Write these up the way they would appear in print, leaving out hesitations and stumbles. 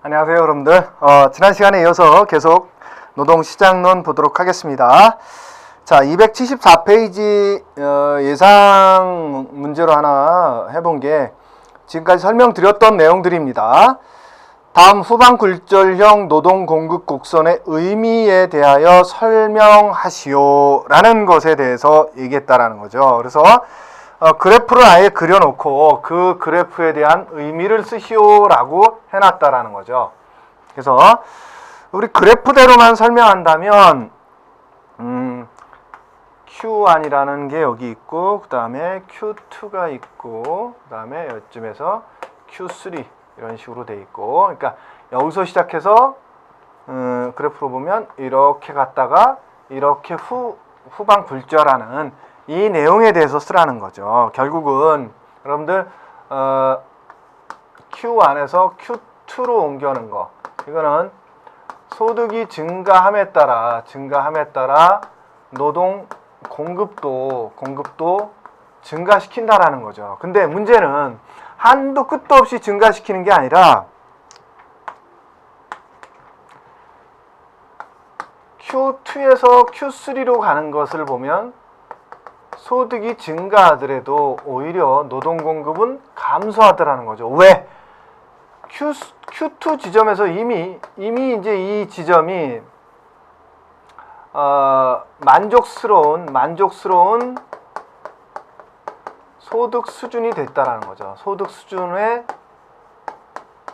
안녕하세요, 여러분들. 지난 시간에 이어서 계속 노동시장론 보도록 하겠습니다. 자, 274페이지 예상 문제로 하나 해본 게 지금까지 설명드렸던 내용들입니다. 다음 후방 굴절형 노동 공급 곡선의 의미에 대하여 설명하시오 라는 것에 대해서 얘기했다라는 거죠. 그래서 그래프를 아예 그려놓고 그 그래프에 대한 의미를 쓰시오라고 해놨다라는 거죠. 그래서 우리 그래프대로만 설명한다면 Q1이라는 게 여기 있고 그 다음에 Q2가 있고 그 다음에 이쯤에서 Q3 이런 식으로 돼 있고, 그러니까 여기서 시작해서 그래프로 보면 이렇게 갔다가 이렇게 후방 굴절하는 이 내용에 대해서 쓰라는 거죠. 결국은 여러분들 Q1에서 Q2로 옮겨는 거, 이거는 소득이 증가함에 따라 노동 공급도 증가시킨다라는 거죠. 근데 문제는 한도 끝도 없이 증가시키는 게 아니라 Q2에서 Q3로 가는 것을 보면 소득이 증가하더라도 오히려 노동 공급은 감소하더라는 거죠. 왜? Q2 지점에서 이미 이제 이 지점이 만족스러운 소득 수준이 됐다라는 거죠. 소득 수준에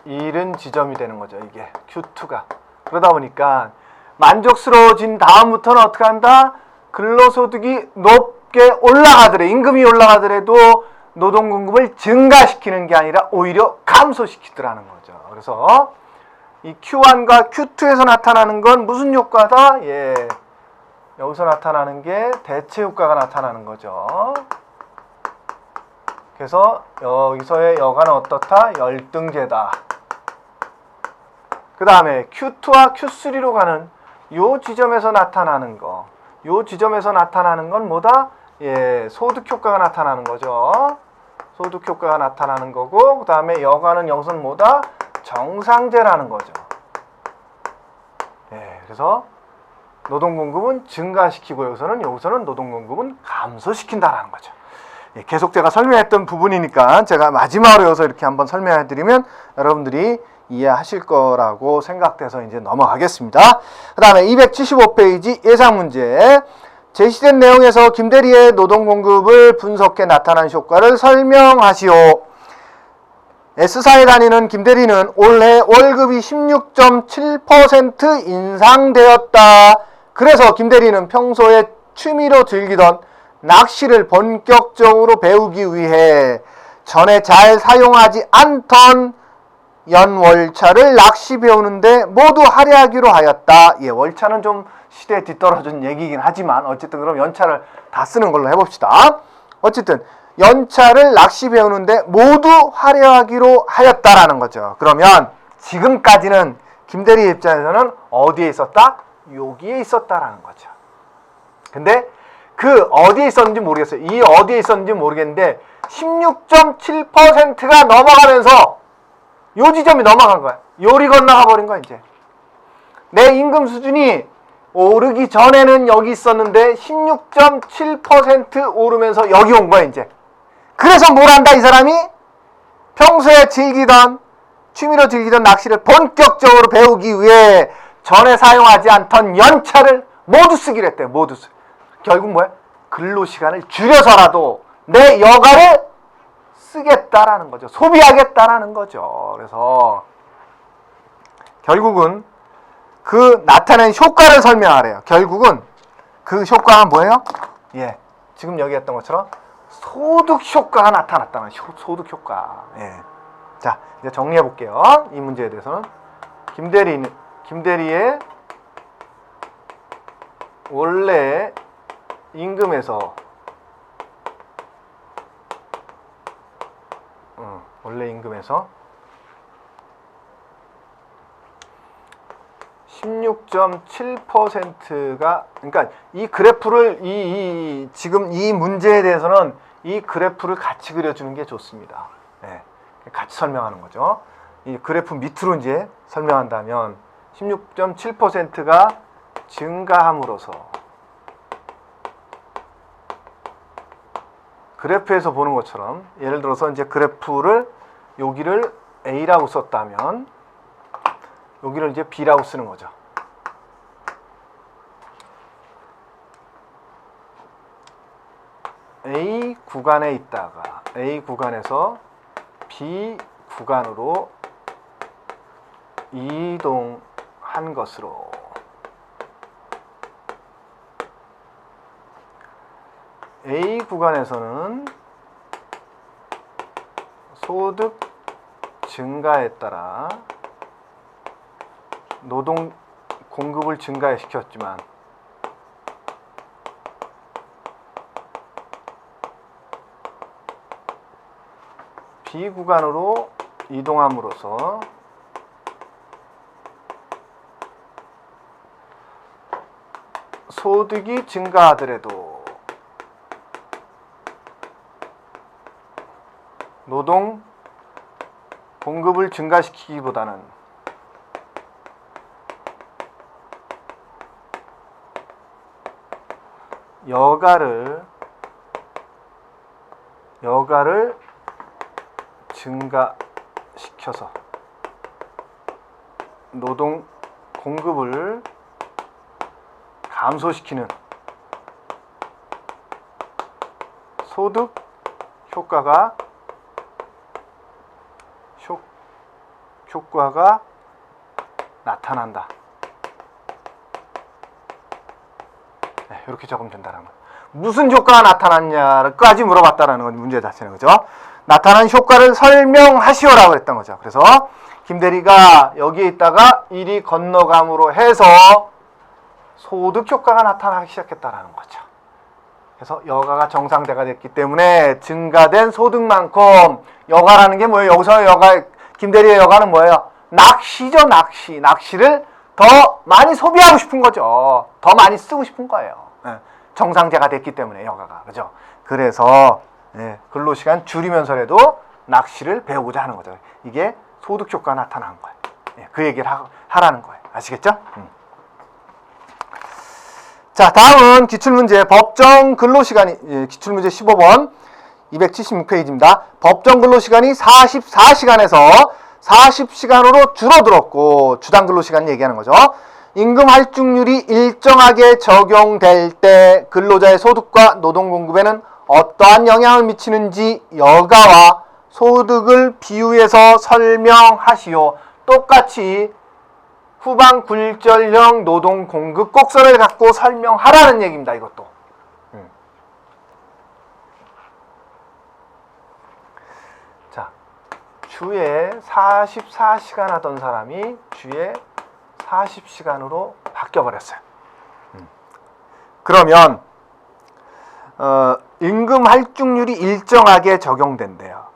이른 지점이 되는 거죠. 이게 Q2가. 그러다 보니까 만족스러워진 다음부터는 어떻게 한다? 근로소득이 높게 올라가더라도, 임금이 올라가더라도 노동 공급을 증가시키는 게 아니라 오히려 감소시키더라는 거죠. 그래서 이 Q1과 Q2에서 나타나는 건 무슨 효과다? 예, 여기서 나타나는 게 대체 효과가 나타나는 거죠. 그래서 여기서의 여가는 어떻다? 열등제다. 그 다음에 Q2와 Q3로 가는 요 지점에서 나타나는 거, 요 지점에서 나타나는 건 뭐다? 예, 소득 효과가 나타나는 거죠. 소득 효과가 나타나는 거고, 그 다음에 여가는 여기서는 뭐다? 정상제라는 거죠. 예, 그래서 노동 공급은 증가시키고 여기서는 노동 공급은 감소시킨다라는 거죠. 예, 계속 제가 설명했던 부분이니까 제가 마지막으로 여기서 이렇게 한번 설명해 드리면 여러분들이 이해하실 거라고 생각돼서 이제 넘어가겠습니다. 그 다음에 275페이지 예상 문제. 제시된 내용에서 김대리의 노동 공급을 분석해 나타난 효과를 설명하시오. S사에 다니는 김대리는 올해 월급이 16.7% 인상되었다. 그래서 김대리는 평소에 취미로 즐기던 낚시를 본격적으로 배우기 위해 전에 잘 사용하지 않던 연월차를 낚시 배우는데 모두 할애하기로 하였다. 예, 월차는 좀 시대에 뒤떨어진 얘기긴 하지만 어쨌든 그럼 연차를 다 쓰는 걸로 해봅시다. 어쨌든 연차를 낚시 배우는데 모두 할애하기로 하였다라는 거죠. 그러면 지금까지는 김대리 입장에서는 어디에 있었다? 여기에 있었다라는 거죠. 근데 그 어디에 있었는지 모르겠어요. 이 어디에 있었는지 모르겠는데 16.7%가 넘어가면서 요 지점이 넘어간 거야. 요리 건너가 버린 거야. 이제 내 임금 수준이 오르기 전에는 여기 있었는데 16.7% 오르면서 여기 온 거야. 이제 그래서 뭘 한다? 이 사람이 평소에 취미로 즐기던 낚시를 본격적으로 배우기 위해 전에 사용하지 않던 연차를 모두 쓰기로 했대요. 모두 쓰. 결국 뭐야? 근로시간을 줄여서라도 내 여가를 쓰겠다라는 거죠. 소비하겠다라는 거죠. 그래서 결국은 그 나타낸 효과를 설명하래요. 결국은 그 효과가 뭐예요? 예, 지금 여기 했던 것처럼 소득 효과가 나타났다는 소득 효과. 예. 자, 이제 정리해 볼게요. 이 문제에 대해서는 김대리의 원래 임금에서 16.7%가, 그러니까 이 그래프를 지금 이 문제에 대해서는 이 그래프를 같이 그려주는 게 좋습니다. 네, 같이 설명하는 거죠. 이 그래프 밑으로 이제 설명한다면 16.7%가 증가함으로써 그래프에서 보는 것처럼 예를 들어서 이제 그래프를 여기를 A라고 썼다면 여기를 이제 B라고 쓰는 거죠. A 구간에 있다가 A 구간에서 B 구간으로 이동한 것으로 A 구간에서는 소득 증가에 따라 노동 공급을 증가시켰지만 B 구간으로 이동함으로써 소득이 증가하더라도 노동 공급을 증가시키기보다는 여가를 증가시켜서 노동 공급을 감소시키는 소득 효과가 나타난다. 네, 이렇게 적으면 된다는 거예요. 무슨 효과가 나타났냐까지 물어봤다라는 건 문제 자체는 거죠. 나타난 효과를 설명하시오라고 했던 거죠. 그래서 김대리가 여기에 있다가 이리 건너감으로 해서 소득 효과가 나타나기 시작했다라는 거죠. 그래서 여가가 정상대가 됐기 때문에 증가된 소득만큼 여가라는 게 뭐예요? 여기서 김대리의 여가는 뭐예요? 낚시죠, 낚시. 낚시를 더 많이 소비하고 싶은 거죠. 더 많이 쓰고 싶은 거예요. 정상제가 됐기 때문에 여가가. 그죠? 그래서 근로시간 줄이면서라도 낚시를 배우고자 하는 거죠. 이게 소득 효과가 나타난 거예요. 그 얘기를 하라는 거예요. 아시겠죠? 자, 다음은 기출문제 법정 근로시간이 기출문제 15번 276페이지입니다. 법정 근로시간이 44시간에서 40시간으로 줄어들었고 주당 근로시간 얘기하는 거죠. 임금 할증률이 일정하게 적용될 때 근로자의 소득과 노동 공급에는 어떠한 영향을 미치는지 여가와 소득을 비유해서 설명하시오. 똑같이 후방 굴절형 노동 공급 곡선을 갖고 설명하라는 얘기입니다. 이것도. 자, 주에 44시간 하던 사람이 주에 40시간으로 바뀌어버렸어요. 그러면 임금 할증률이 일정하게 적용된대요.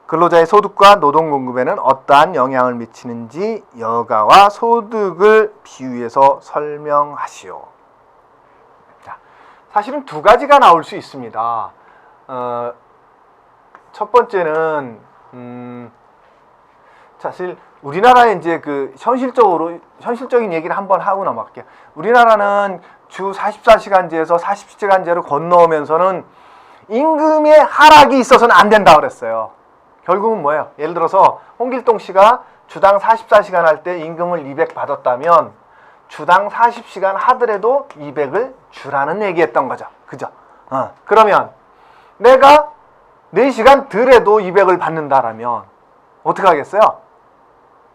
근로자의 소득과 노동 공급에는 어떠한 영향을 미치는지 여가와 소득을 비유해서 설명하시오. 자, 사실은 두 가지가 나올 수 있습니다. 첫 번째는 사실 우리나라에 이제 그 현실적인 얘기를 한번 하고 넘어갈게요. 우리나라는 주 44시간제에서 40시간제로 건너오면서는 임금의 하락이 있어서는 안 된다 그랬어요. 결국은 뭐예요? 예를 들어서 홍길동 씨가 주당 44시간 할 때 임금을 200 받았다면 주당 40시간 하더라도 200을 주라는 얘기했던 거죠. 그죠? 그러면 내가 4시간 덜해도 200을 받는다라면 어떻게 하겠어요?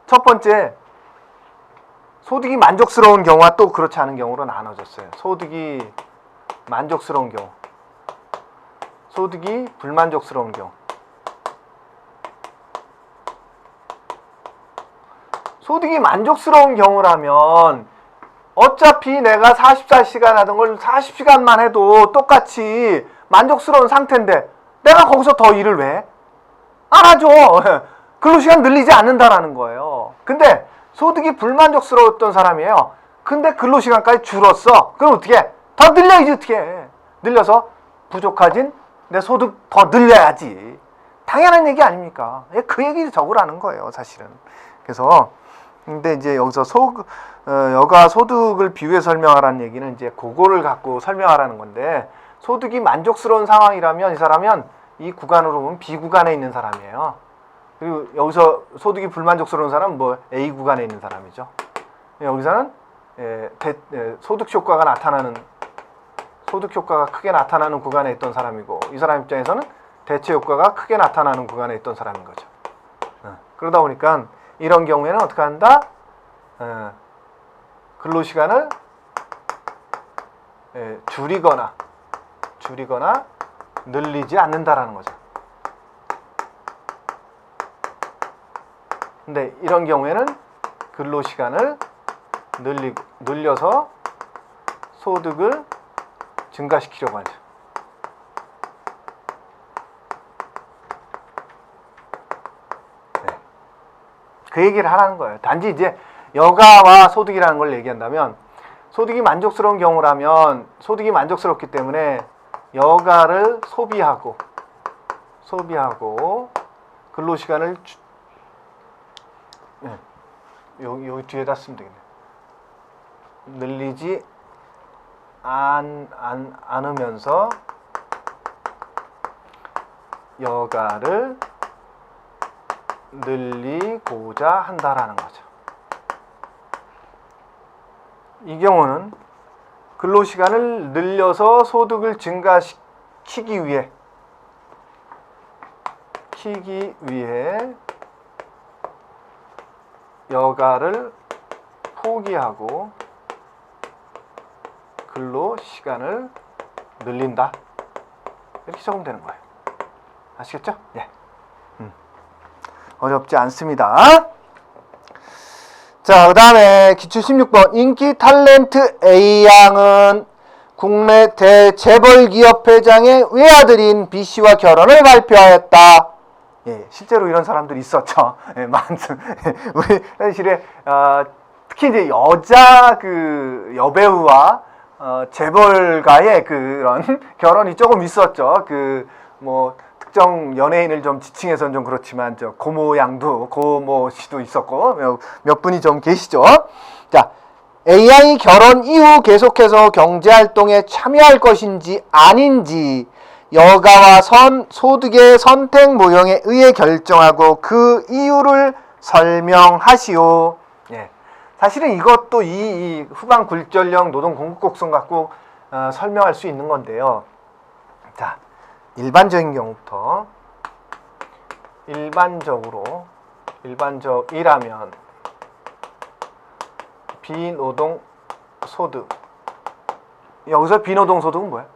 첫 번째, 소득이 만족스러운 경우와 또 그렇지 않은 경우로 나눠졌어요. 소득이 만족스러운 경우, 소득이 불만족스러운 경우. 소득이 만족스러운 경우라면 어차피 내가 44시간 하던 걸 40시간만 해도 똑같이 만족스러운 상태인데 내가 거기서 더 일을 왜? 안 하죠. 근로시간 늘리지 않는다라는 거예요. 근데 소득이 불만족스러웠던 사람이에요. 근데 근로시간까지 줄었어. 그럼 어떻게 해? 더 늘려야지 어떻게 해. 늘려서 부족하진 내 소득 더 늘려야지. 당연한 얘기 아닙니까? 그 얘기 적으라는 거예요, 사실은. 그래서 근데 이제 여기서 여가 소득을 비유해 설명하라는 얘기는 이제 그거를 갖고 설명하라는 건데, 소득이 만족스러운 상황이라면 이 사람은 이 구간으로 보면 B 구간에 있는 사람이에요. 그리고 여기서 소득이 불만족스러운 사람은 뭐 A 구간에 있는 사람이죠. 여기서는 소득 효과가 크게 나타나는 구간에 있던 사람이고, 이 사람 입장에서는 대체 효과가 크게 나타나는 구간에 있던 사람인 거죠. 그러다 보니까 이런 경우에는 어떻게 한다? 근로시간을 줄이거나 늘리지 않는다라는 거죠. 근데 이런 경우에는 근로시간을 늘려서 소득을 증가시키려고 하죠. 그 얘기를 하라는 거예요. 단지 이제 여가와 소득이라는 걸 얘기한다면, 소득이 만족스러운 경우라면 소득이 만족스럽기 때문에 여가를 소비하고 근로시간을 여기 뒤에다 쓰면 되겠네. 늘리지 않으면서 여가를 늘리고자 한다라는 거죠. 이 경우는 근로시간을 늘려서 소득을 증가시키기 위해 여가를 포기하고 근로시간을 늘린다. 이렇게 적으면 되는 거예요. 아시겠죠? 예. 어렵지 않습니다. 자, 그 다음에 기출 16번. 인기 탤런트 A양은 국내 대재벌기업 회장의 외아들인 B씨와 결혼을 발표하였다. 예, 실제로 이런 사람들이 있었죠. 예, 우리 현실에 특히 이제 여자 여배우와 재벌가의 그런 결혼이 조금 있었죠. 특정 연예인을 좀 지칭해서는 좀 그렇지만 고모 씨도 있었고 몇 분이 좀 계시죠. 자, A양이 결혼 이후 계속해서 경제활동에 참여할 것인지 아닌지 여가와 소득의 선택 모형에 의해 결정하고 그 이유를 설명하시오. 예. 사실은 이것도 이 후반 굴절형 노동 공급 곡선 갖고 설명할 수 있는 건데요. 자, 일반적인 경우부터 일반적이라면 비노동 소득, 여기서 비노동 소득은 뭐야?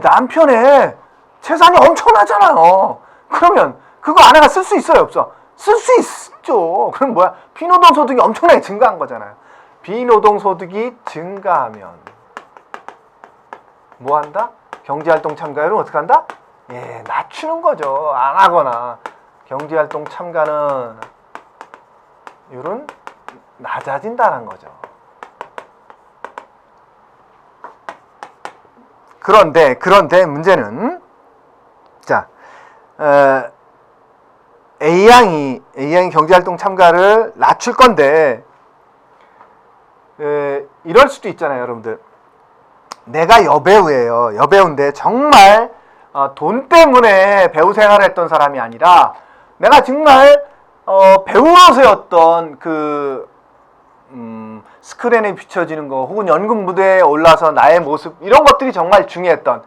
남편의 재산이 엄청나잖아요. 그러면 그거 아내가 쓸 수 있어요, 없어? 쓸 수 있죠. 그럼 뭐야? 비노동 소득이 엄청나게 증가한 거잖아요. 비노동 소득이 증가하면 뭐 한다? 경제활동 참가율은 어떻게 한다? 예, 낮추는 거죠. 안 하거나. 경제활동 참가는 율은 낮아진다는 거죠. 그런데 문제는 자, A양이 경제활동 참가를 낮출 건데 이럴 수도 있잖아요, 여러분들. 내가 여배우인데 정말 돈 때문에 배우 생활을 했던 사람이 아니라 내가 정말 배우로서였던 스크린에 비춰지는 거 혹은 연극 무대에 올라서 나의 모습, 이런 것들이 정말 중요했던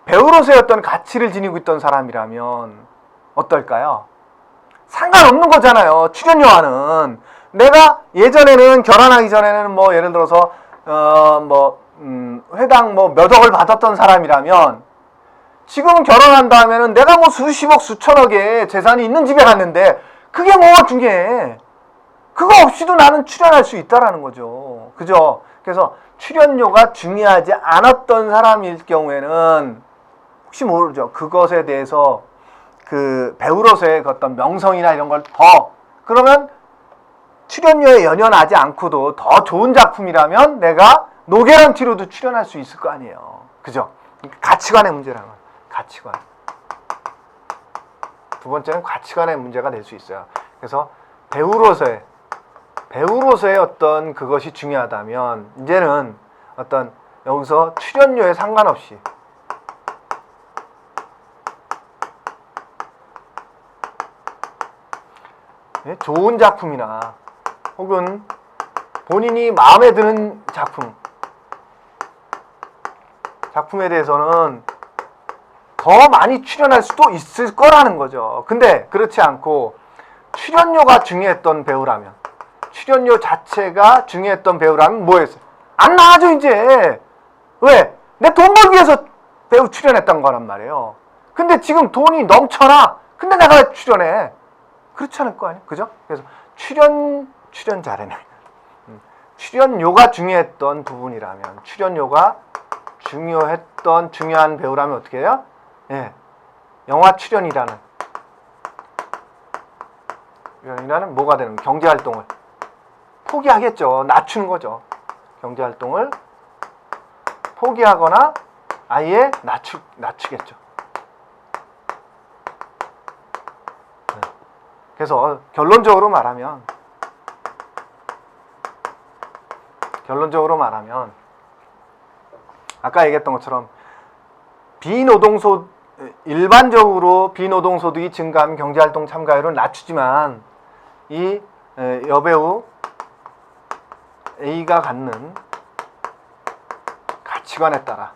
배우로서였던 가치를 지니고 있던 사람이라면 어떨까요? 상관없는 거잖아요. 출연료와는. 내가 예전에는 결혼하기 전에는 예를 들어서 회당 몇 억을 받았던 사람이라면 지금 결혼한 다음에는 내가 수십억 수천억의 재산이 있는 집에 갔는데 그게 중요해. 그거 없이도 나는 출연할 수 있다라는 거죠. 그죠? 그래서 출연료가 중요하지 않았던 사람일 경우에는 혹시 모르죠. 그것에 대해서 배우로서의 어떤 명성이나 이런 걸 그러면 출연료에 연연하지 않고도 더 좋은 작품이라면 내가 노개런티로도 출연할 수 있을 거 아니에요. 그죠? 가치관의 문제라는 거예요. 가치관. 두 번째는 가치관의 문제가 될 수 있어요. 그래서 배우로서의 어떤 그것이 중요하다면 이제는 어떤 여기서 출연료에 상관없이 좋은 작품이나 혹은 본인이 마음에 드는 작품에 대해서는 더 많이 출연할 수도 있을 거라는 거죠. 근데 그렇지 않고 출연료가 중요했던 배우라면, 출연료 자체가 중요했던 배우라면 뭐였어요? 안 나와줘 이제. 왜? 내 돈 벌기 위해서 배우 출연했던 거란 말이에요. 근데 지금 돈이 넘쳐나. 근데 내가 왜 출연해? 그렇지 않을 거 아니에요? 그죠? 그래서 출연자래는 출연료가 중요했던 부분이라면, 출연료가 중요한 배우라면 어떻게 해요? 예, 영화 출연이라는 뭐가 되는 경제활동을 포기하겠죠. 낮추는 거죠. 경제활동을 포기하거나 아예 낮추겠죠. 그래서 결론적으로 말하면 아까 얘기했던 것처럼 일반적으로 비노동소득이 증가하면 경제활동 참가율은 낮추지만 이 여배우 A가 갖는 가치관에 따라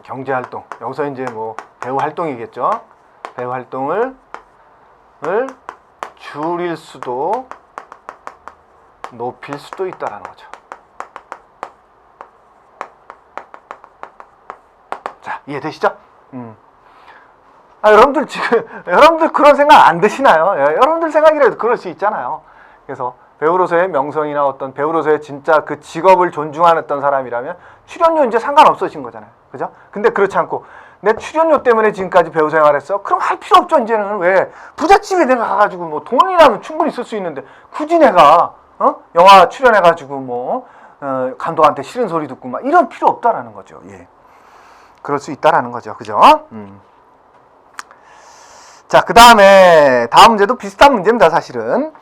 경제활동, 여기서 이제 뭐 배우 활동이겠죠. 배우 활동을 줄일 수도 높일 수도 있다라는 거죠. 자, 이해되시죠? 여러분들 그런 생각 안 드시나요? 여러분들 생각이라도 그럴 수 있잖아요. 그래서 배우로서의 명성이나 어떤 배우로서의 진짜 그 직업을 존중하는 어떤 사람이라면 출연료 이제 상관없어진 거잖아요. 그죠? 근데 그렇지 않고 내 출연료 때문에 지금까지 배우 생활했어? 그럼 할 필요 없죠. 이제는. 왜? 부잣집에 내가 가가지고 뭐 돈이라면 충분히 쓸 수 있는데 굳이 내가 영화 출연해가지고 뭐 감독한테 싫은 소리 듣고 막 이런 필요 없다라는 거죠. 예. 그럴 수 있다라는 거죠. 그죠? 자, 그 다음 문제도 비슷한 문제입니다. 사실은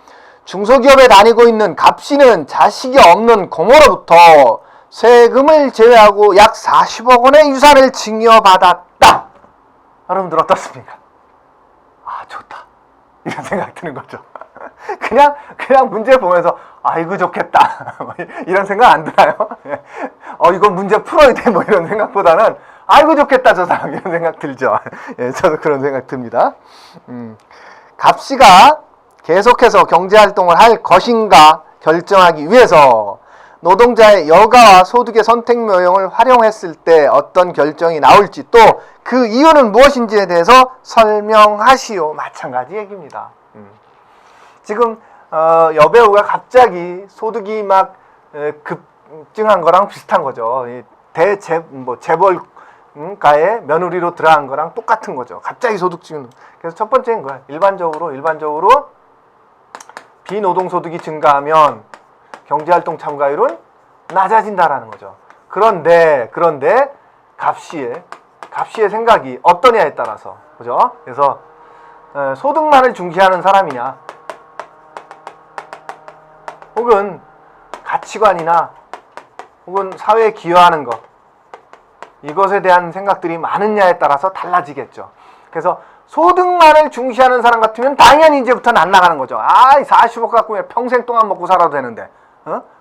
중소기업에 다니고 있는 갑씨는 자식이 없는 고모로부터 세금을 제외하고 약 40억 원의 유산을 증여받았다. 여러분들 어떻습니까? 아, 좋다. 이런 생각 드는 거죠. 그냥 문제 보면서 아이고 좋겠다 이런 생각 안 드나요? 이거 문제 풀어야 돼 뭐 이런 생각보다는 아이고 좋겠다 저 사람 이런 생각 들죠. 예, 저도 그런 생각 듭니다. 갑씨가 계속해서 경제활동을 할 것인가 결정하기 위해서 노동자의 여가와 소득의 선택 요령을 활용했을 때 어떤 결정이 나올지 또 그 이유는 무엇인지에 대해서 설명하시오. 마찬가지 얘기입니다. 지금 여배우가 갑자기 소득이 막 급증한 거랑 비슷한 거죠. 재벌가의 며느리로 들어간 거랑 똑같은 거죠. 갑자기 소득 증가. 그래서 첫 번째인 거야. 일반적으로 비노동소득이 증가하면 경제활동 참가율은 낮아진다라는 거죠. 그런데 갑씨의 생각이 어떠냐에 따라서, 그죠? 그래서 소득만을 중시하는 사람이냐, 혹은 가치관이나 혹은 사회에 기여하는 것, 이것에 대한 생각들이 많으냐에 따라서 달라지겠죠. 그래서 소득만을 중시하는 사람 같으면 당연히 이제부터는 안 나가는 거죠. 40억 갖고 왜 평생 동안 먹고 살아도 되는데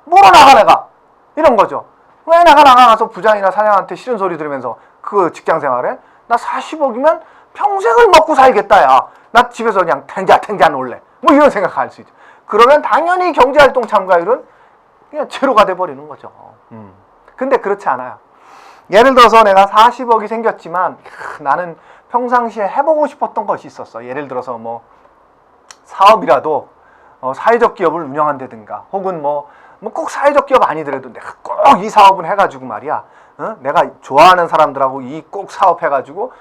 뭐로 나가 내가 이런 거죠. 왜 나가서 부장이나 사장한테 싫은 소리 들으면서 그 직장 생활에 나 40억이면 평생을 먹고 살겠다. 야, 나 집에서 그냥 탱자 놀래. 뭐 이런 생각할 수 있죠. 그러면 당연히 경제활동 참가율은 그냥 제로가 돼버리는 거죠. 근데 그렇지 않아요. 예를 들어서 내가 40억이 생겼지만 나는 평상시에 해보고 싶었던 것이 있었어. 예를 들어서 뭐 사업이라도 사회적 기업을 운영한다든가, 혹은 뭐 꼭 사회적 기업 아니더라도 내가 꼭 이 사업은 해가지고 말이야, 내가 좋아하는 사람들하고 이 꼭 사업 해가지고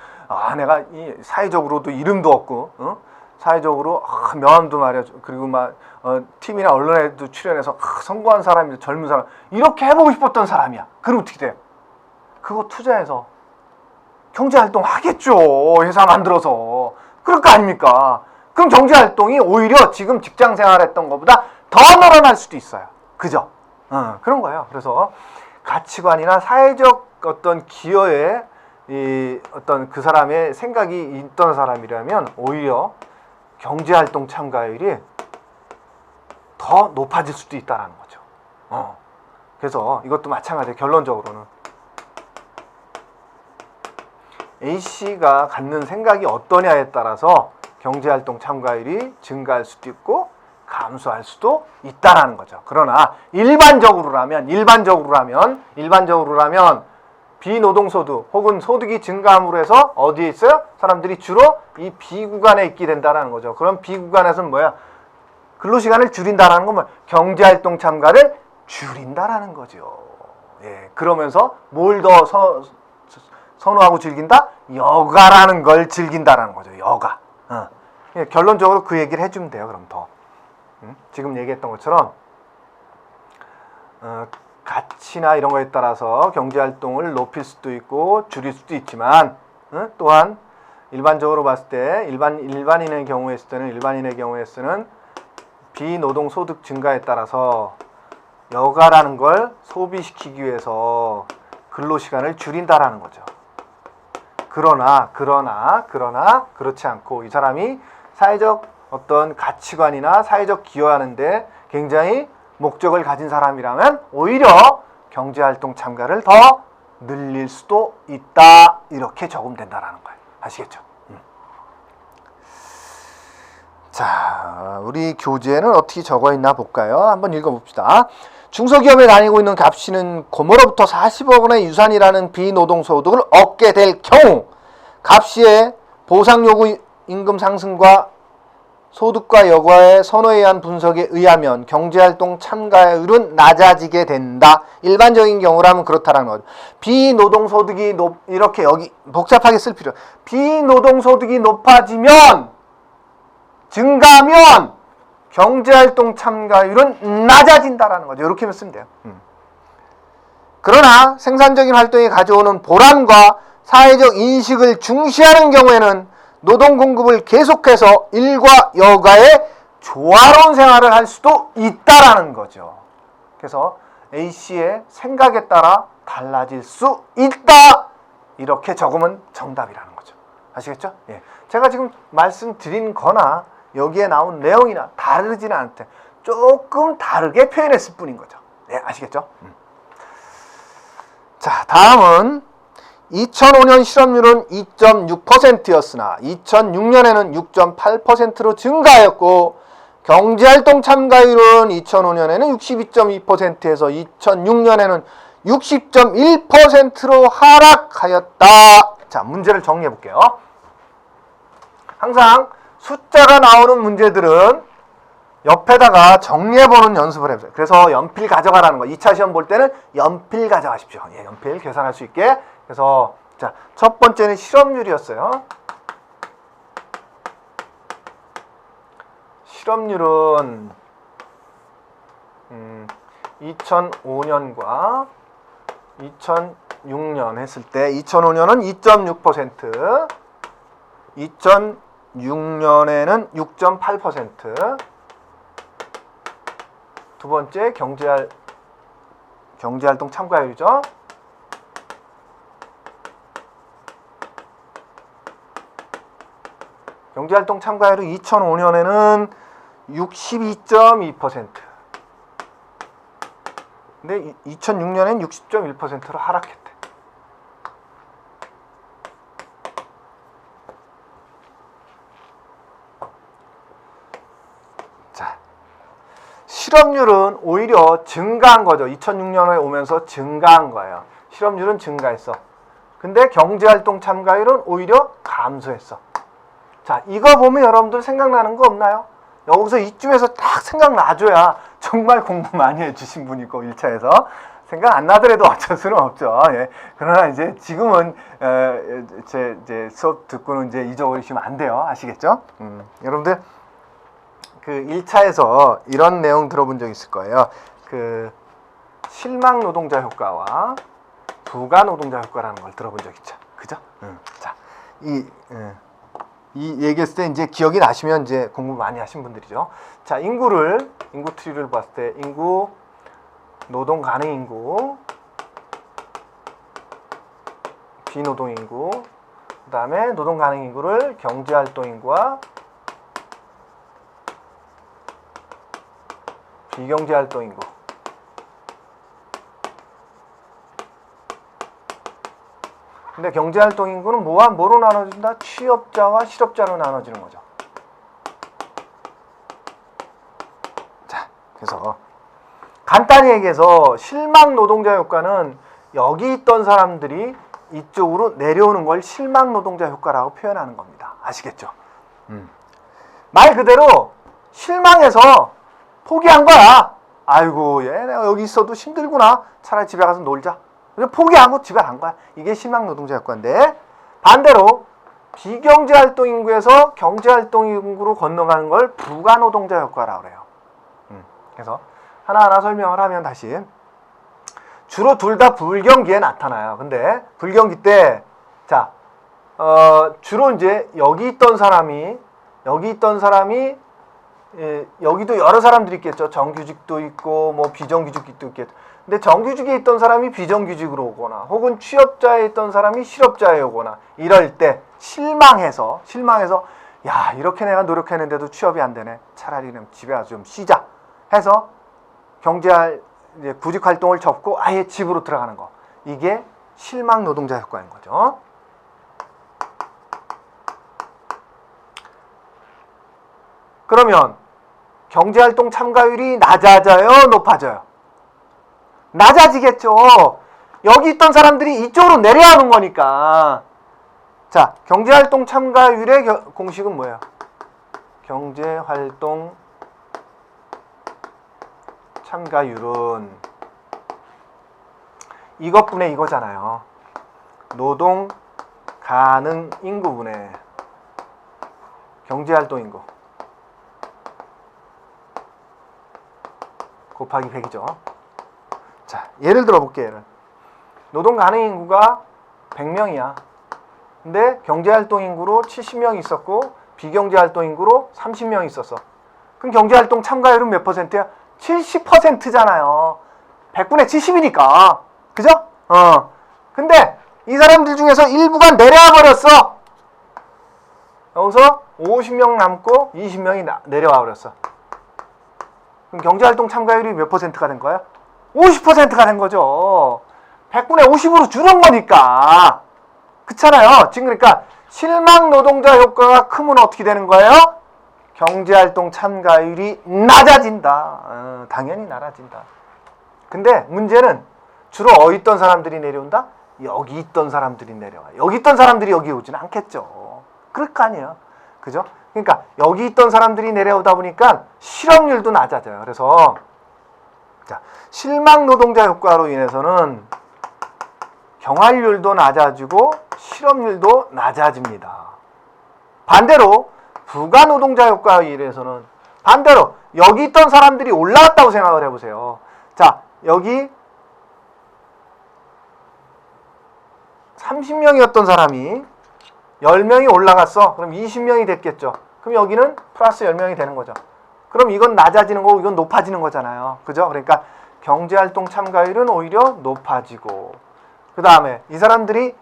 내가 이 사회적으로도 이름도 없고 사회적으로 명함도 말이야, 그리고 막 TV나 언론에도 출연해서 성공한 사람이 젊은 사람, 이렇게 해보고 싶었던 사람이야. 그럼 어떻게 돼요? 그거 투자해서 경제활동 하겠죠. 회사 만들어서. 그럴 거 아닙니까? 그럼 경제활동이 오히려 지금 직장생활 했던 것보다 더 늘어날 수도 있어요. 그죠? 그런 거예요. 그래서 가치관이나 사회적 어떤 기여에 이 어떤 그 사람의 생각이 있던 사람이라면 오히려 경제활동 참가율이 더 높아질 수도 있다는 거죠. 그래서 이것도 마찬가지예요. 결론적으로는 A씨가 갖는 생각이 어떠냐에 따라서 경제활동 참가율이 증가할 수도 있고 감소할 수도 있다라는 거죠. 그러나 일반적으로라면 비노동소득 혹은 소득이 증가함으로 해서 어디에 있어요? 사람들이 주로 이 B구간에 있게 된다라는 거죠. 그럼 B구간에서는 뭐야? 근로시간을 줄인다라는 건 뭐야? 경제활동 참가를 줄인다라는 거죠. 예, 그러면서 뭘 더 선호하고 즐긴다? 여가라는 걸 즐긴다라는 거죠. 여가. 예, 결론적으로 그 얘기를 해주면 돼요. 그럼 더. 지금 얘기했던 것처럼 가치나 이런 거에 따라서 경제활동을 높일 수도 있고 줄일 수도 있지만 또한 일반적으로 봤을 때 일반인의 경우에서는 비노동소득 증가에 따라서 여가라는 걸 소비시키기 위해서 근로시간을 줄인다라는 거죠. 그러나 그렇지 않고 이 사람이 사회적 어떤 가치관이나 사회적 기여하는데 굉장히 목적을 가진 사람이라면 오히려 경제활동 참가를 더 늘릴 수도 있다. 이렇게 적용된다라는 거예요. 아시겠죠? 자, 우리 교재는 어떻게 적어 있나 볼까요? 한번 읽어봅시다. 중소기업에 다니고 있는 갑씨는 고모로부터 40억 원의 유산이라는 비노동소득을 얻게 될 경우 갑씨의 보상요구 임금 상승과 소득과 여가의 선호에 의한 분석에 의하면 경제활동 참가율은 낮아지게 된다. 일반적인 경우라면 그렇다라는 거죠. 비노동소득이 이렇게 여기 복잡하게 쓸 필요. 비노동소득이 높아지면 증가하면 경제활동 참가율은 낮아진다라는 거죠. 이렇게 쓰면 돼요. 그러나 생산적인 활동이 가져오는 보람과 사회적 인식을 중시하는 경우에는 노동 공급을 계속해서 일과 여가의 조화로운 생활을 할 수도 있다라는 거죠. 그래서 A씨의 생각에 따라 달라질 수 있다. 이렇게 적으면 정답이라는 거죠. 아시겠죠? 예. 제가 지금 말씀드린 거나 여기에 나온 내용이나 다르지는 않을 때 조금 다르게 표현했을 뿐인 거죠. 네, 아시겠죠? 자, 다음은 2005년 실업률은 2.6%였으나 2006년에는 6.8%로 증가하였고 경제활동 참가율은 2005년에는 62.2%에서 2006년에는 60.1%로 하락하였다. 자, 문제를 정리해 볼게요. 항상 숫자가 나오는 문제들은 옆에다가 정리해보는 연습을 해보세요. 그래서 연필 가져가라는 거. 2차 시험 볼 때는 연필 가져가십시오. 예, 연필 계산할 수 있게. 그래서 자, 첫 번째는 실업률이었어요. 실업률은 2005년과 2006년 했을 때 2005년은 2.6%, 2006년에는 6.8%. 두 번째 경제활동 참가율이죠. 경제활동 참가율은 2005년에는 62.2%. 근데 2006년엔 60.1%로 하락했대. 자, 실업률은 오히려 증가한 거죠. 2006년에 오면서 증가한 거예요. 실업률은 증가했어. 근데 경제활동 참가율은 오히려 감소했어. 자, 이거 보면 여러분들 생각나는 거 없나요? 여기서 이쯤에서 딱 생각나줘야 정말 공부 많이 해주신 분이고 1차에서 생각 안 나더라도 어쩔 수는 없죠. 예. 그러나 이제 지금은 제 수업 듣고는 이제 잊어버리시면 안 돼요. 아시겠죠? 여러분들 그 1차에서 이런 내용 들어본 적 있을 거예요. 그 실망 노동자 효과와 부가 노동자 효과라는 걸 들어본 적 있죠. 그죠? 자, 이 얘기했을 때 이제 기억이 나시면 이제 공부 많이 하신 분들이죠. 자, 인구 트리를 봤을 때 인구, 노동 가능 인구, 비노동 인구, 그 다음에 노동 가능 인구를 경제활동 인구와 비경제활동 인구, 근데 경제활동 인구는 뭐로 나눠진다? 취업자와 실업자로 나눠지는 거죠. 자, 그래서 간단히 얘기해서 실망 노동자 효과는 여기 있던 사람들이 이쪽으로 내려오는 걸 실망 노동자 효과라고 표현하는 겁니다. 아시겠죠? 말 그대로 실망해서 포기한 거야. 아이고, 얘 내가 여기 있어도 힘들구나. 차라리 집에 가서 놀자. 그래서 포기하고 집에 간 거야. 이게 실망 노동자 효과인데, 반대로 비경제활동 인구에서 경제활동 인구로 건너가는 걸 부가 노동자 효과라고 그래요. 그래서 하나하나 설명을 하면 다시 주로 둘 다 불경기에 나타나요. 근데 불경기 때 자, 주로 이제 여기 있던 사람이 여기도 여러 사람들이 있겠죠. 정규직도 있고 뭐 비정규직도 있겠죠. 근데 정규직에 있던 사람이 비정규직으로 오거나 혹은 취업자에 있던 사람이 실업자에 오거나 이럴 때 실망해서 야, 이렇게 내가 노력했는데도 취업이 안 되네. 차라리 그냥 집에 가서 좀 쉬자 해서 이제 구직 활동을 접고 아예 집으로 들어가는 거. 이게 실망 노동자 효과인 거죠. 그러면 경제활동 참가율이 낮아져요, 높아져요? 낮아지겠죠. 여기 있던 사람들이 이쪽으로 내려오는 거니까. 자, 경제활동 참가율의 공식은 뭐예요? 경제활동 참가율은 이것분의 이거잖아요. 노동 가능 인구분의 경제활동 인구 곱하기 100이죠. 자, 예를 들어 볼게요. 노동 가능 인구가 100명이야. 근데 경제활동 인구로 70명이 있었고 비경제활동 인구로 30명이 있었어. 그럼 경제활동 참가율은 몇 %야? 70%잖아요. 100분의 70이니까. 그죠? 근데 이 사람들 중에서 일부가 내려와 버렸어. 여기서 50명 남고 20명이 내려와 버렸어. 그럼 경제활동 참가율이 몇 %가 된 거야? 50%가 된 거죠. 100분의 50으로 줄은 거니까. 그렇잖아요. 지금 그러니까 실망 노동자 효과가 크면 어떻게 되는 거예요? 경제활동 참가율이 낮아진다. 당연히 낮아진다. 근데 문제는 주로 어디 있던 사람들이 내려온다? 여기 있던 사람들이 내려와. 여기 있던 사람들이 여기 오지는 않겠죠. 그럴 거 아니에요. 그죠? 그러니까 여기 있던 사람들이 내려오다 보니까 실업률도 낮아져요. 그래서 자, 실망 노동자 효과로 인해서는 경활률도 낮아지고 실업률도 낮아집니다. 반대로 부가 노동자 효과로 인해서는 반대로 여기 있던 사람들이 올라왔다고 생각을 해보세요. 자, 여기 30명이었던 사람이 10명이 올라갔어. 그럼 20명이 됐겠죠. 그럼 여기는 플러스 10명이 되는 거죠. 그럼 이건 낮아지는 거고 이건 높아지는 거잖아요. 그죠? 그러니까 경제활동 참가율은 오히려 높아지고, 그 다음에 이 사람들이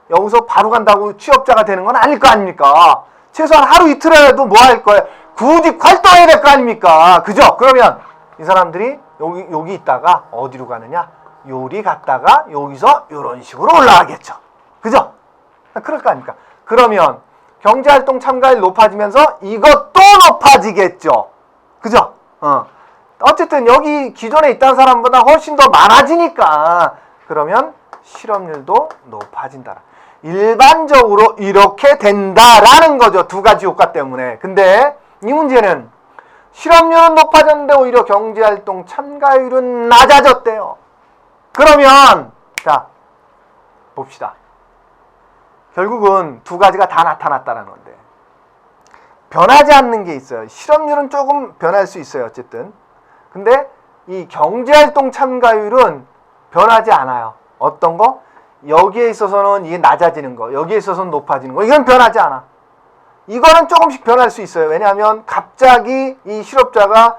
여기서 바로 간다고 취업자가 되는 건 아닐 거 아닙니까? 최소한 하루 이틀이라도 뭐 할 거예요? 구직 활동해야 될 거 아닙니까? 그죠? 그러면 이 사람들이 여기 있다가 어디로 가느냐? 요리 갔다가 여기서 이런 식으로 올라가겠죠. 그죠? 그럴 거 아닙니까? 그러면 경제활동 참가율 높아지면서 이것도 높아지겠죠. 그죠? 어쨌든 여기 기존에 있던 사람보다 훨씬 더 많아지니까 그러면 실업률도 높아진다. 일반적으로 이렇게 된다라는 거죠. 두 가지 효과 때문에. 근데 이 문제는 실업률은 높아졌는데 오히려 경제활동 참가율은 낮아졌대요. 그러면 자, 봅시다. 결국은 두 가지가 다 나타났다는 건데 변하지 않는 게 있어요. 실업률은 조금 변할 수 있어요. 어쨌든. 근데 이 경제활동 참가율은 변하지 않아요. 어떤 거? 여기에 있어서는 이게 낮아지는 거, 여기에 있어서는 높아지는 거, 이건 변하지 않아. 이거는 조금씩 변할 수 있어요. 왜냐하면 갑자기 이 실업자가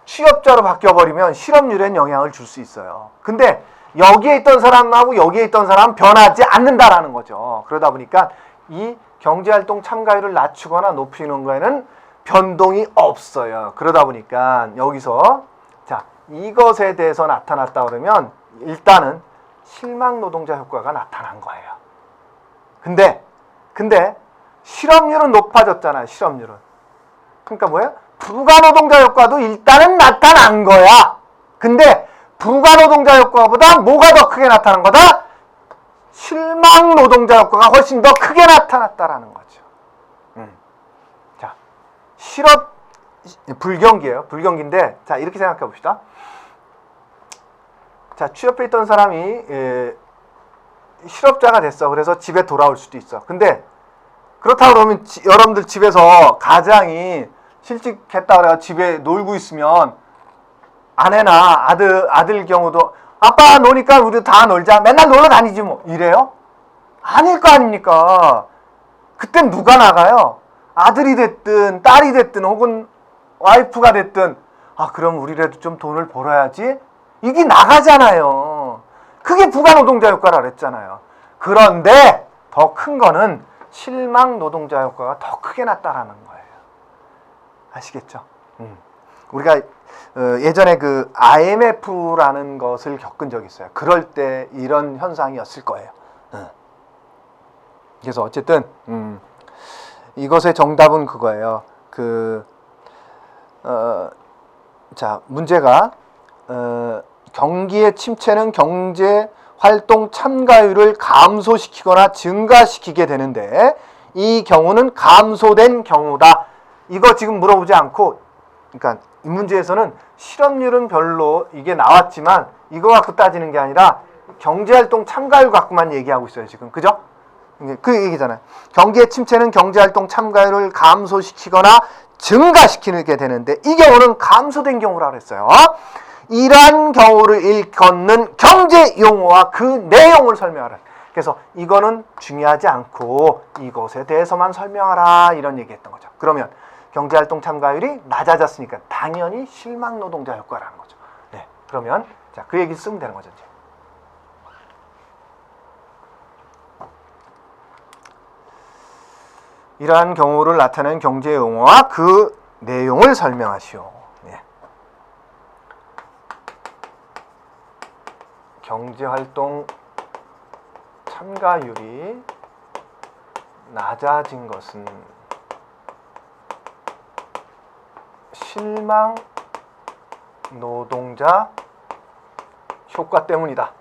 취업자로 바뀌어버리면 실업률엔 영향을 줄 수 있어요. 근데 여기에 있던 사람하고 여기에 있던 사람은 변하지 않는다라는 거죠. 그러다 보니까 이 경제활동 참가율을 낮추거나 높이는 거에는 변동이 없어요. 그러다 보니까 여기서 자, 이것에 대해서 나타났다 그러면 일단은 실망 노동자 효과가 나타난 거예요. 근데 실업률은 높아졌잖아요. 실업률은. 그러니까 뭐예요? 부가노동자 효과도 일단은 나타난 거야. 근데 부가노동자 효과보다 뭐가 더 크게 나타난 거다? 실망 노동자 효과가 훨씬 더 크게 나타났다라는 거죠. 자, 불경기예요. 불경기인데, 자, 이렇게 생각해 봅시다. 자, 취업해 있던 사람이 실업자가 됐어. 그래서 집에 돌아올 수도 있어. 근데 그렇다고 그러면 여러분들 집에서 가장이 실직했다 그래서 집에 놀고 있으면 아내나 아들 경우도 아빠 노니까 우리 다 놀자. 맨날 놀러 다니지 뭐. 이래요? 아닐 거 아닙니까? 그땐 누가 나가요? 아들이 됐든 딸이 됐든 혹은 와이프가 됐든 그럼 우리라도 좀 돈을 벌어야지. 이게 나가잖아요. 그게 부가노동자 효과라 그랬잖아요. 그런데 더 큰 거는 실망 노동자 효과가 더 크게 났다라는 거예요. 아시겠죠? 우리가 예전에 그 IMF라는 것을 겪은 적이 있어요. 그럴 때 이런 현상이었을 거예요. 그래서 어쨌든 이것의 정답은 그거예요. 자, 문제가 경기의 침체는 경제 활동 참가율을 감소시키거나 증가시키게 되는데 이 경우는 감소된 경우다. 이거 지금 물어보지 않고, 그러니까 이 문제에서는 실업률은 별로 이게 나왔지만 이거 갖고 따지는 게 아니라 경제활동 참가율 갖고만 얘기하고 있어요 지금. 그죠? 그 얘기잖아요. 경기의 침체는 경제활동 참가율을 감소시키거나 증가시키게 되는데 이 경우는 감소된 경우라 그랬어요. 이러한 경우를 일컫는 경제 용어와 그 내용을 설명하라. 그래서 이거는 중요하지 않고 이것에 대해서만 설명하라 이런 얘기했던 거죠. 그러면 경제활동 참가율이 낮아졌으니까 당연히 실망 노동자 효과라는 거죠. 네, 그러면 자, 그 얘기 쓰면 되는 거죠. 이제. 이러한 경우를 나타내는 경제 용어와 그 내용을 설명하시오. 네. 경제활동 참가율이 낮아진 것은 실망 노동자 효과 때문이다.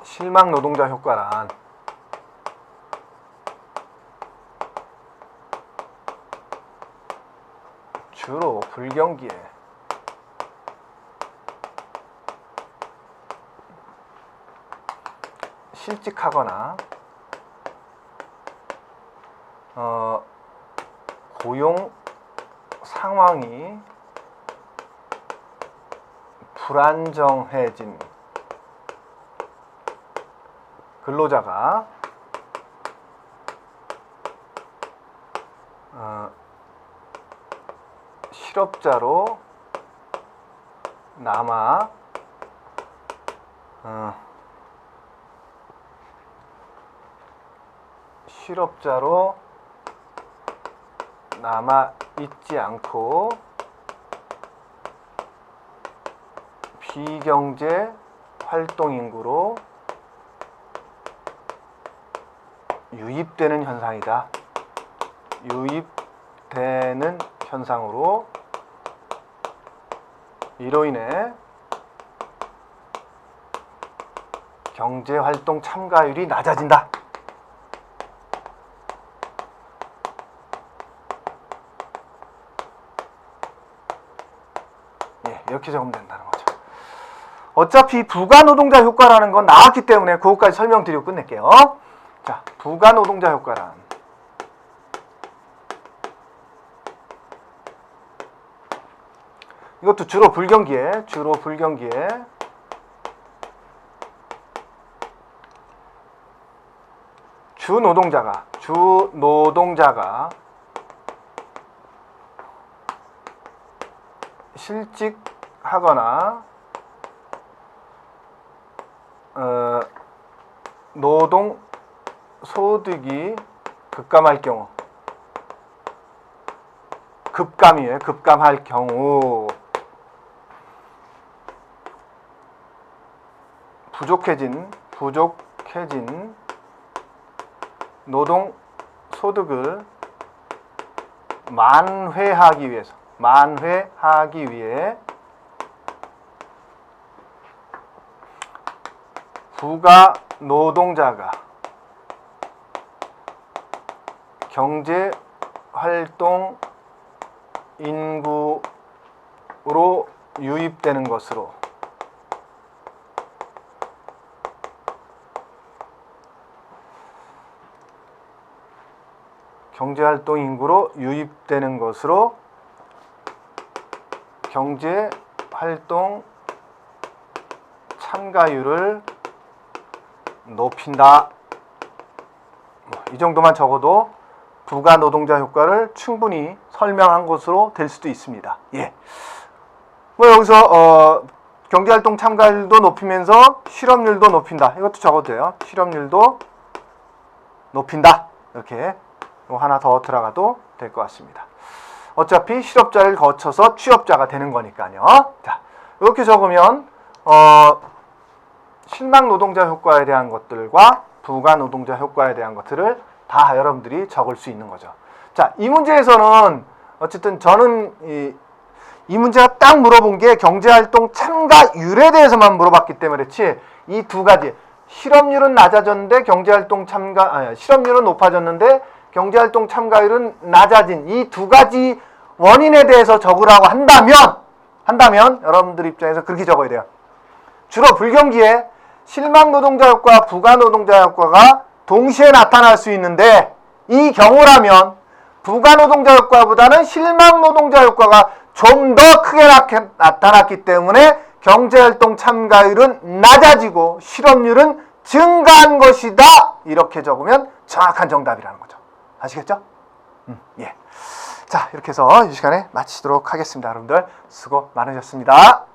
실망 노동자 효과란 주로 불경기에 실직하거나 고용 상황이 불안정해진 근로자가 실업자로 남아 있지 않고 비경제 활동 인구로 유입되는 현상이다. 유입되는 현상으로 이로 인해 경제활동 참가율이 낮아진다. 예, 이렇게 적으면 된다는 거죠. 어차피 부가노동자 효과라는 건 나왔기 때문에 그것까지 설명드리고 끝낼게요. 자, 부가노동자 효과란 이것도 주로 불경기에 주노동자가 실직하거나 노동 소득이 급감할 경우, 급감할 경우, 부족해진 노동 소득을 만회하기 위해 부가 노동자가 경제 활동 인구로 유입되는 것으로 경제활동 인구로 유입되는 것으로 경제활동 참가율을 높인다. 이 정도만 적어도 부가 노동자 효과를 충분히 설명한 것으로 될 수도 있습니다. 예. 뭐 여기서 경제활동 참가율도 높이면서 실업률도 높인다. 이것도 적어도 돼요. 실업률도 높인다. 이렇게 하나 더 들어가도 될 것 같습니다. 어차피 실업자를 거쳐서 취업자가 되는 거니까요. 자, 이렇게 적으면 실망 노동자 효과에 대한 것들과 부가 노동자 효과에 대한 것들을 다 여러분들이 적을 수 있는 거죠. 자, 이 문제에서는 어쨌든 저는 이 문제가 딱 물어본 게 경제활동 참가율에 대해서만 물어봤기 때문에 그렇지, 이 두 가지 실업률은 낮아졌는데 실업률은 높아졌는데 경제활동 참가율은 낮아진 이 두 가지 원인에 대해서 적으라고 한다면 여러분들 입장에서 그렇게 적어야 돼요. 주로 불경기에 실망 노동자 효과, 부가 노동자 효과가 동시에 나타날 수 있는데, 이 경우라면 부가 노동자 효과보다는 실망 노동자 효과가 좀 더 크게 나타났기 때문에 경제활동 참가율은 낮아지고 실업률은 증가한 것이다. 이렇게 적으면 정확한 정답이라는 거죠. 아시겠죠? 예. 자, 이렇게 해서 이 시간에 마치도록 하겠습니다. 여러분들 수고 많으셨습니다.